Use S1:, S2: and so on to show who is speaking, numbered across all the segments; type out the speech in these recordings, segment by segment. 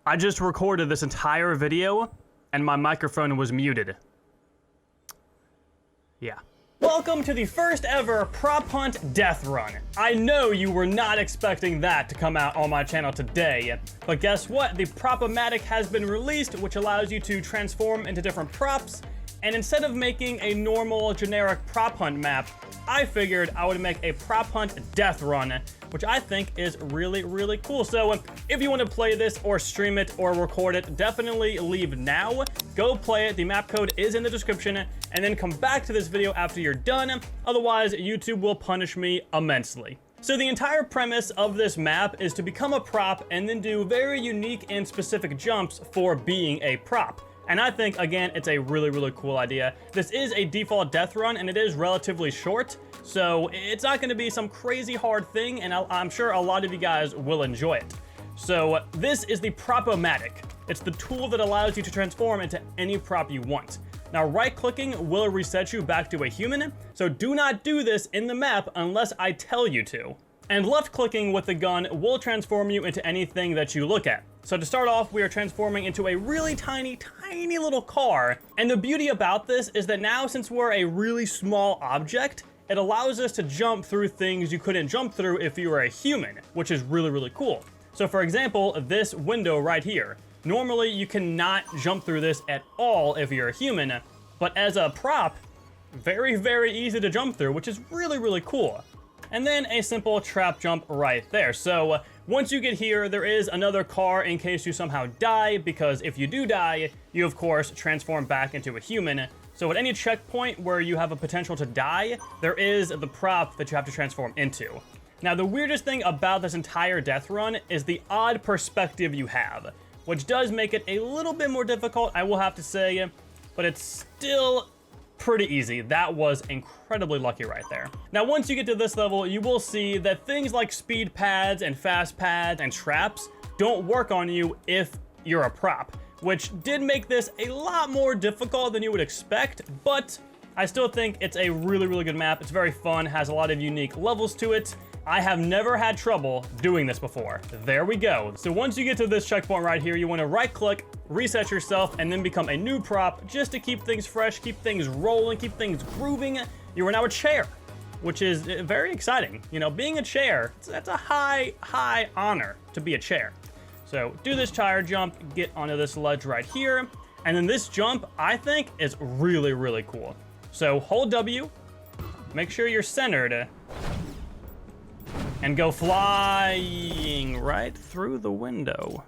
S1: I just recorded this entire video and my microphone was muted. Yeah. Welcome to the first ever prop hunt death run. I know you were not expecting that to come out on my channel today, but guess what? The Prop-O-Matic has been released, which allows you to transform into different props, and instead of making a normal generic prop hunt map, I figured I would make a prop hunt death run, which I think is really, really cool. So if you want to play this or stream it or record it, definitely leave now. Go play it. The map code is in the description, and then come back to this video after you're done. Otherwise, YouTube will punish me immensely. So the entire premise of this map is to become a prop and then do very unique and specific jumps for being a prop. And I think, again, it's a really, really cool idea. This is a default death run, and it is relatively short, so it's not going to be some crazy hard thing, and I'm sure a lot of you guys will enjoy it. So this is the Prop-O-Matic. It's the tool that allows you to transform into any prop you want. Now, right-clicking will reset you back to a human, so do not do this in the map unless I tell you to. And left-clicking with the gun will transform you into anything that you look at. So to start off, we are transforming into a really tiny little car. And the beauty about this is that now, since we're a really small object, it allows us to jump through things you couldn't jump through if you were a human, which is really, really cool. So for example, this window right here. Normally, you cannot jump through this at all if you're a human, but as a prop, very, very easy to jump through, which is really, really cool. And then a simple trap jump right there. So once you get here, there is another car in case you somehow die, because if you do die, you of course transform back into a human. So at any checkpoint where you have a potential to die, there is the prop that you have to transform into. Now, the weirdest thing about this entire death run is the odd perspective you have, which does make it a little bit more difficult, I will have to say, but it's still pretty easy. That was incredibly lucky right there. Now, once you get to this level, you will see that things like speed pads and fast pads and traps don't work on you if you're a prop, which did make this a lot more difficult than you would expect, but I still think it's a really, really good map. It's very fun, has a lot of unique levels to it. I have never had trouble doing this before. There we go. So once you get to this checkpoint right here, you want to right click, reset yourself, and then become a new prop just to keep things fresh, keep things rolling, keep things grooving. You are now a chair, which is very exciting. You know, being a chair, that's a high honor to be a chair. So do this tire jump, get onto this ledge right here, and then this jump, I think, is really, really cool. So hold W, make sure you're centered, and go flying right through the window.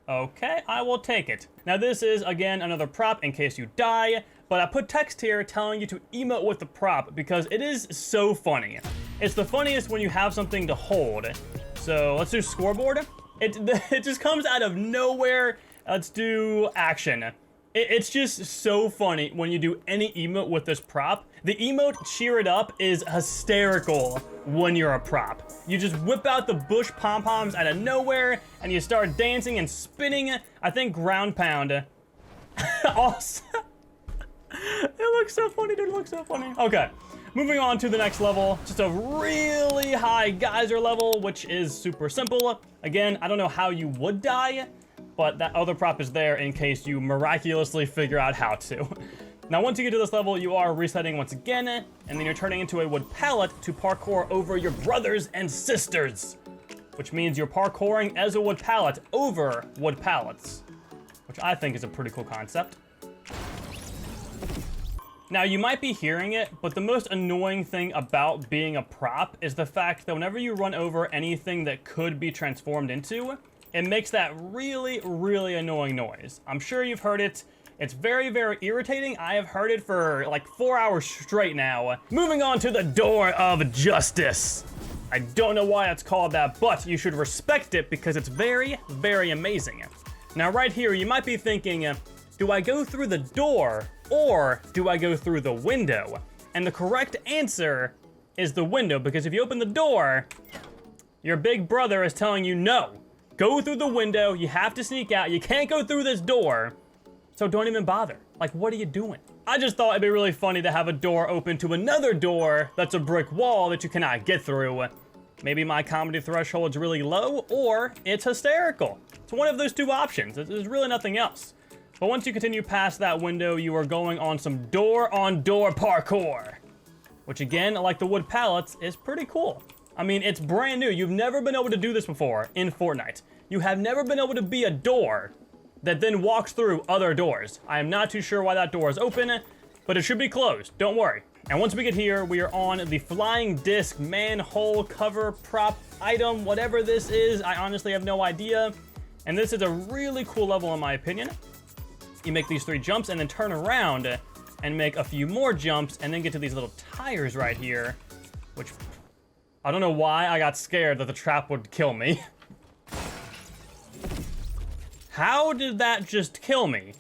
S1: Okay, I will take it. Now this is, again, another prop in case you die, but I put text here telling you to emote with the prop because it is so funny. It's the funniest when you have something to hold. So let's do scoreboard. It just comes out of nowhere. Let's do action. It's just so funny when you do any emote with this prop. The emote cheer it up is hysterical when you're a prop. You just whip out the bush pom-poms out of nowhere and you start dancing and spinning. I think ground pound also. It looks so funny, dude, it looks so funny. Okay, moving on to the next level. Just a really high geyser level, which is super simple. Again, I don't know how you would die, but that other prop is there in case you miraculously figure out how to. Now, once you get to this level, you are resetting once again, and then you're turning into a wood pallet to parkour over your brothers and sisters, which means you're parkouring as a wood pallet over wood pallets, which I think is a pretty cool concept. Now, you might be hearing it, but the most annoying thing about being a prop is the fact that whenever you run over anything that could be transformed into, it makes that really, really annoying noise. I'm sure you've heard it. It's very, very irritating. I have heard it for like 4 hours straight now. Moving on to the door of justice. I don't know why it's called that, but you should respect it because it's very, very amazing. Now, right here, you might be thinking, do I go through the door or do I go through the window? And the correct answer is the window, because if you open the door, your big brother is telling you no. Go through the window, you have to sneak out, you can't go through this door, so don't even bother. Like, what are you doing? I just thought it'd be really funny to have a door open to another door that's a brick wall that you cannot get through. maybe my comedy threshold is really low, or it's hysterical. It's one of those two options. There's really nothing else. But once you continue past that window, you are going on some door-on-door parkour, which again, like the wood pallets, is pretty cool. I mean, it's brand new. You've never been able to do this before in Fortnite. You have never been able to be a door that then walks through other doors. I am not too sure why that door is open, but it should be closed. Don't worry. And once we get here, we are on the flying disc manhole cover prop item, whatever this is. I honestly have no idea. And this is a really cool level in my opinion. You make these 3 jumps and then turn around and make a few more jumps and then get to these little tires right here, which I don't know why I got scared that the trap would kill me. How did that just kill me?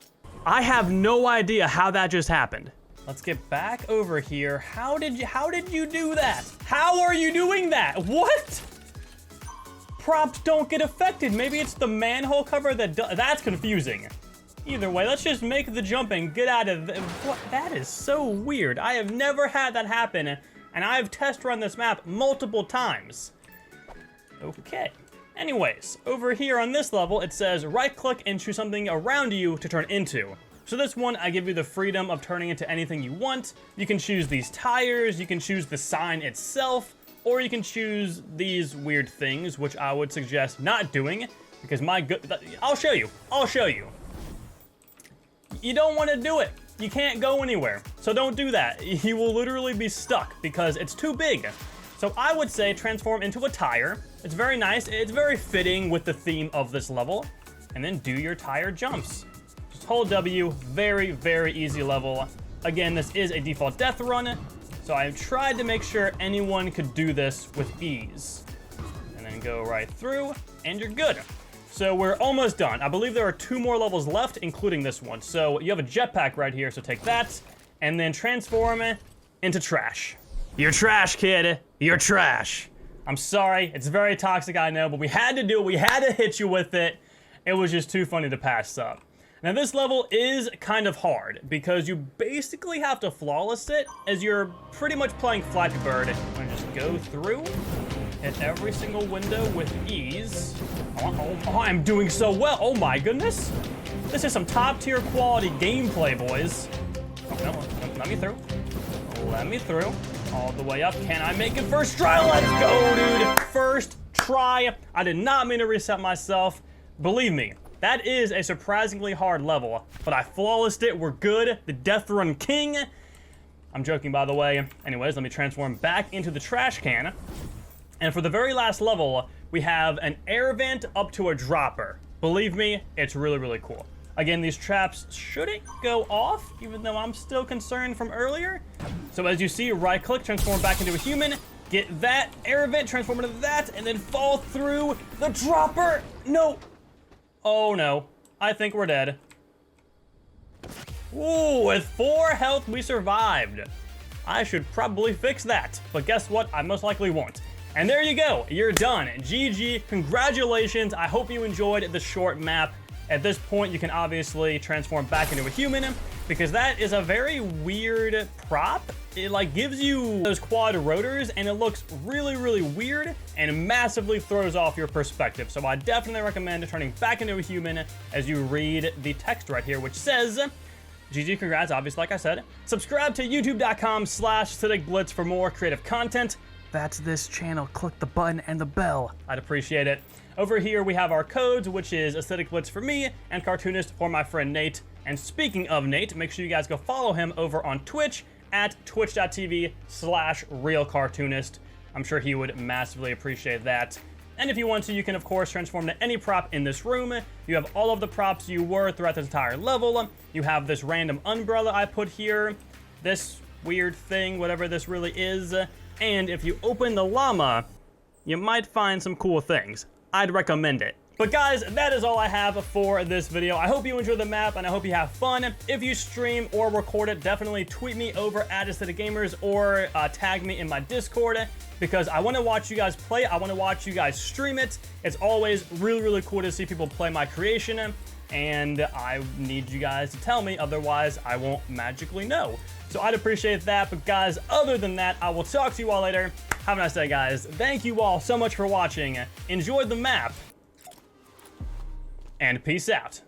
S1: I have no idea how that just happened. Let's get back over here. How did you do that? How are you doing that? What? Props don't get affected. Maybe it's the manhole cover that's confusing. Either way, let's just make the jump and get out of what? That is so weird. I have never had that happen, and I've test run this map multiple times. Okay. Anyways, over here on this level, it says right-click and choose something around you to turn into. So this one, I give you the freedom of turning into anything you want. You can choose these tires, you can choose the sign itself, or you can choose these weird things, which I would suggest not doing, because I'll show you. You don't want to do it. You can't go anywhere, so don't do that. You will literally be stuck because it's too big. So I would say transform into a tire. It's very nice. It's very fitting with the theme of this level. And then do your tire jumps. Just hold W. Very, very easy level. Again, this is a default death run, so I tried to make sure anyone could do this with ease. And then go right through, and you're good. So we're almost done. I believe there are 2 more levels left, including this one. So you have a jetpack right here, so take that, and then transform into trash. You're trash, kid. You're trash. I'm sorry. It's very toxic, I know, but we had to do it. We had to hit you with it. It was just too funny to pass up. Now, this level is kind of hard because you basically have to flawless it as you're pretty much playing Flappy Bird. I'm gonna just go through, hit every single window with ease. Oh, I'm doing so well. Oh my goodness. This is some top tier quality gameplay, boys. Oh, no, let me through. Let me through. All the way up. Can I make it first try? Let's go, dude. First try. I did not mean to reset myself. Believe me, that is a surprisingly hard level, but I flawlessed it. We're good. The Deathrun King. I'm joking, by the way. Anyways, let me transform back into the trash can. And for the very last level, we have an air vent up to a dropper. Believe me, it's really, really cool. Again, these traps shouldn't go off, even though I'm still concerned from earlier. So as you see, right-click, transform back into a human, get that air vent, transform into that, and then fall through the dropper. No. Oh, no. I think we're dead. Ooh, with 4 health, we survived. I should probably fix that, but guess what? I most likely won't. And there you go. You're done. GG. Congratulations. I hope you enjoyed the short map. At this point, you can obviously transform back into a human because that is a very weird prop. It like gives you those quad rotors and it looks really, really weird and massively throws off your perspective. So I definitely recommend turning back into a human as you read the text right here, which says, GG, congrats, obviously, like I said. Subscribe to youtube.com/ACIDICBLITZZ for more creative content. That's this channel. Click the button and the bell. I'd appreciate it. Over here, we have our codes, which is ACIDICBLITZZ for me and Cartoonist for my friend Nate. And speaking of Nate, make sure you guys go follow him over on Twitch at twitch.tv/realcartoonist. I'm sure he would massively appreciate that. And if you want to, you can, of course, transform to any prop in this room. You have all of the props you were throughout this entire level. You have this random umbrella I put here, this weird thing, whatever this really is. And if you open the llama, you might find some cool things. I'd recommend it. But guys, that is all I have for this video. I hope you enjoy the map and I hope you have fun. If you stream or record it, definitely tweet me over at ACIDICGamers or tag me in my Discord because I want to watch you guys play. I want to watch you guys stream it. It's always really, really cool to see people play my creation, and I need you guys to tell me, otherwise I won't magically know. So I'd appreciate that. But guys, other than that, I will talk to you all later. Have a nice day, guys. Thank you all so much for watching. Enjoy the map. And peace out.